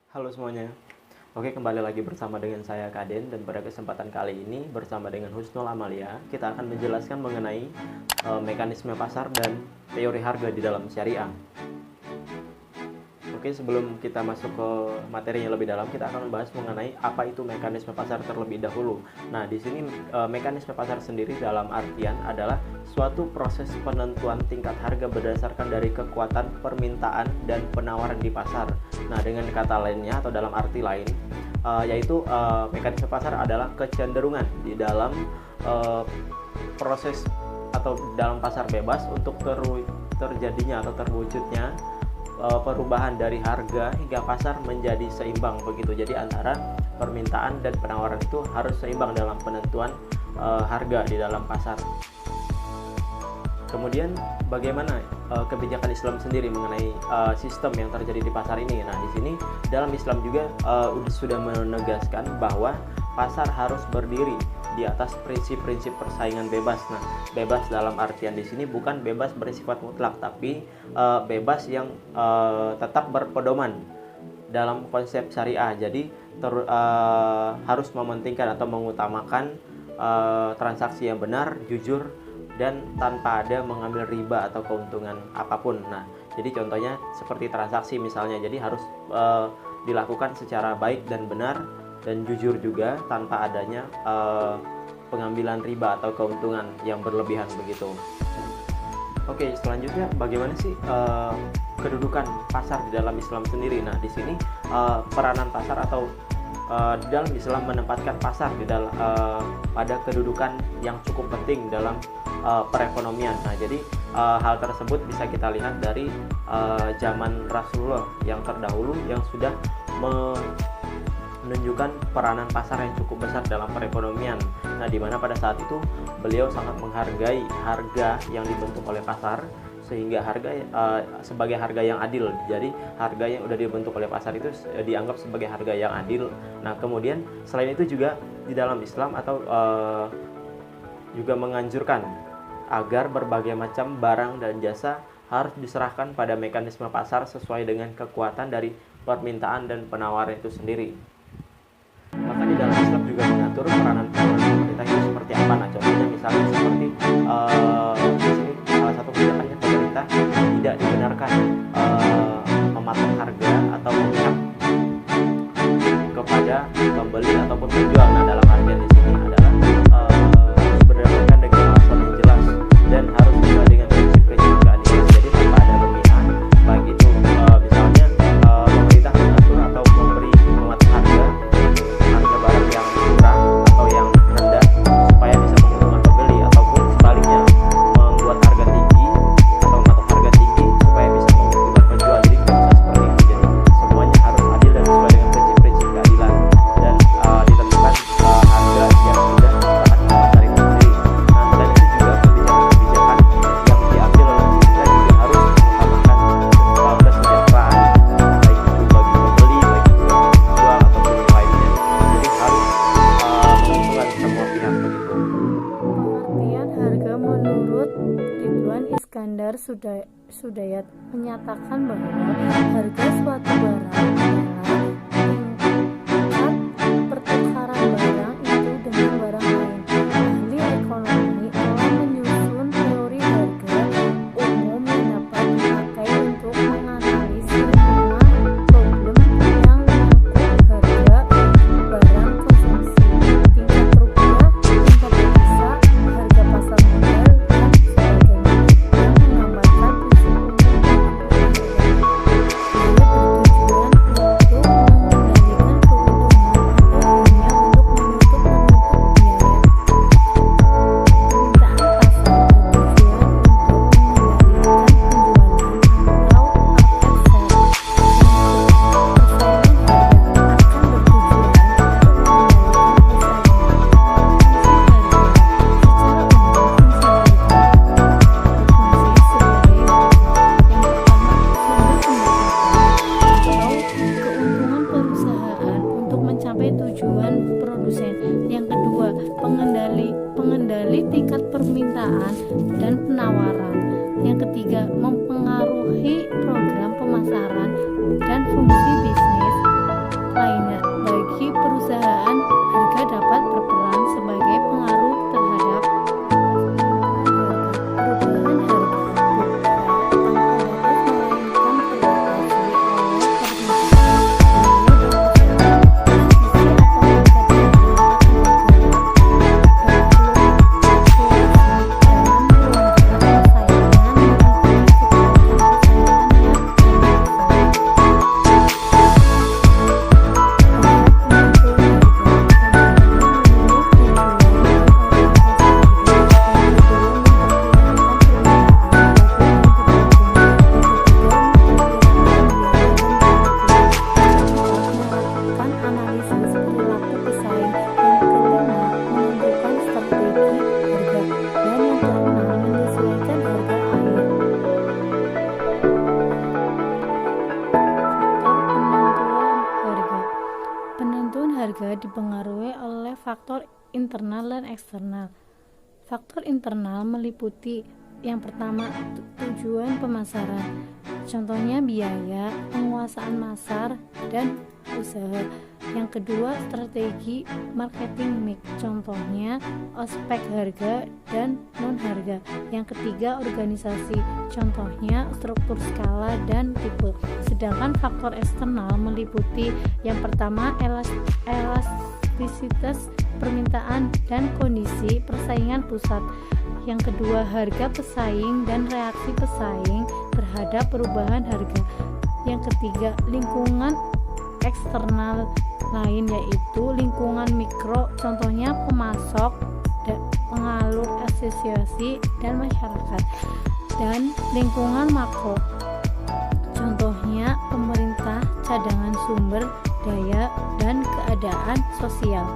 Halo semuanya. Oke, kembali lagi bersama dengan saya Kaden, dan pada kesempatan kali ini bersama dengan Husnul Amalia, kita akan menjelaskan mengenai mekanisme pasar dan teori harga di dalam syariah. Oke, sebelum kita masuk ke materinya lebih dalam, kita akan membahas mengenai apa itu mekanisme pasar terlebih dahulu. Nah, di sini mekanisme pasar sendiri dalam artian adalah suatu proses penentuan tingkat harga berdasarkan dari kekuatan permintaan dan penawaran di pasar. Nah, dengan kata lainnya atau dalam arti lain, yaitu mekanisme pasar adalah kecenderungan di dalam proses atau dalam pasar bebas untuk terjadinya atau terwujudnya perubahan dari harga hingga pasar menjadi seimbang begitu. Jadi antara permintaan dan penawaran itu harus seimbang dalam penentuan harga di dalam pasar. Kemudian bagaimana kebijakan Islam sendiri mengenai sistem yang terjadi di pasar ini? Nah, di sini dalam Islam juga sudah menegaskan bahwa pasar harus berdiri di atas prinsip-prinsip persaingan bebas. Nah, bebas dalam artian di sini bukan bebas bersifat mutlak, tapi bebas yang tetap berpedoman dalam konsep syariah. Jadi harus mementingkan atau mengutamakan transaksi yang benar, jujur, dan tanpa ada mengambil riba atau keuntungan apapun. Nah, jadi contohnya seperti transaksi misalnya, jadi harus dilakukan secara baik dan benar dan jujur juga tanpa adanya pengambilan riba atau keuntungan yang berlebihan begitu. Oke, selanjutnya bagaimana sih kedudukan pasar di dalam Islam sendiri? Nah, di sini peranan pasar atau di dalam Islam menempatkan pasar di dalam pada kedudukan yang cukup penting dalam perekonomian. Nah, jadi hal tersebut bisa kita lihat dari zaman Rasulullah yang terdahulu yang sudah menunjukkan peranan pasar yang cukup besar dalam perekonomian. Nah, di mana pada saat itu beliau sangat menghargai harga yang dibentuk oleh pasar, sehingga harga sebagai harga yang adil. Jadi harga yang sudah dibentuk oleh pasar itu dianggap sebagai harga yang adil. Nah, kemudian selain itu juga di dalam Islam atau juga menganjurkan agar berbagai macam barang dan jasa harus diserahkan pada mekanisme pasar sesuai dengan kekuatan dari permintaan dan penawaran itu sendiri. Maka di dalam Islam juga mengatur peranan pemerintah itu seperti apa. Nah, contohnya misalnya seperti di sini salah satu kebijakannya, pemerintah tidak dibenarkan mematok harga atau memihak kepada pembeli ataupun penjual. Nah, dalam artian di sini adalah harus berdasarkan dengan alasan yang jelas dan harus sesuai dengan prinsip-prinsip keadilan. Jadi tanpa ada pemihak, baik itu misalnya pemerintah mengatur atau mematok harga barang yang murah atau yang rendah supaya bisa menguntungkan pembeli, ataupun sebaliknya membuat harga tinggi atau mematok harga tinggi supaya bisa menguntungkan penjual. Jadi tidak bisa seperti itu. Jadi semuanya harus adil dan sesuai dengan prinsip-prinsip keadilan dan ditentukan harga yang sudah disepakati di pasar itu sendiri. Nah, selain itu juga kebijakan-kebijakan yang diambil oleh pemerintah juga harus mengutamakan kesejahteraan baik itu bagi pembeli, baik itu bagi penjual ataupun yang lainnya. Jadi harus menguntungkan semua pihak begitu. Pengertian harga menurut Ridwan Iskandar Sudayat menyatakan bahwa harga suatu barang adalah tingkat pertukaran barang itu dengan barang lain. Ahli ekonomi telah menyusun teori harga umum yang dapat dipakai untuk menganalisis semua problem yang menyangkut harga barang konsumsi, tingkat rupiah, tingkat devisa, harga pasar modal, dan sebagainya, yang menggambarkan prinsip umum penentuan harga. mengendali tingkat permintaan dan penawaran. Yang ketiga, mempengaruhi program pemasaran dan fungsi bisnis. faktor internal dan eksternal. Faktor internal meliputi yang pertama tujuan pemasaran, contohnya biaya, penguasaan pasar, dan usaha. Yang kedua strategi marketing mix, contohnya ospek harga dan non harga. Yang ketiga organisasi, contohnya struktur skala dan tipe. Sedangkan faktor eksternal meliputi yang pertama elastisitas permintaan dan kondisi persaingan pusat. Yang kedua harga pesaing dan reaksi pesaing terhadap perubahan harga. Yang ketiga lingkungan eksternal lain, yaitu lingkungan mikro, contohnya pemasok, pengalur asosiasi dan masyarakat. Dan lingkungan makro, contohnya pemerintah, cadangan sumber daya, dan keadaan sosial.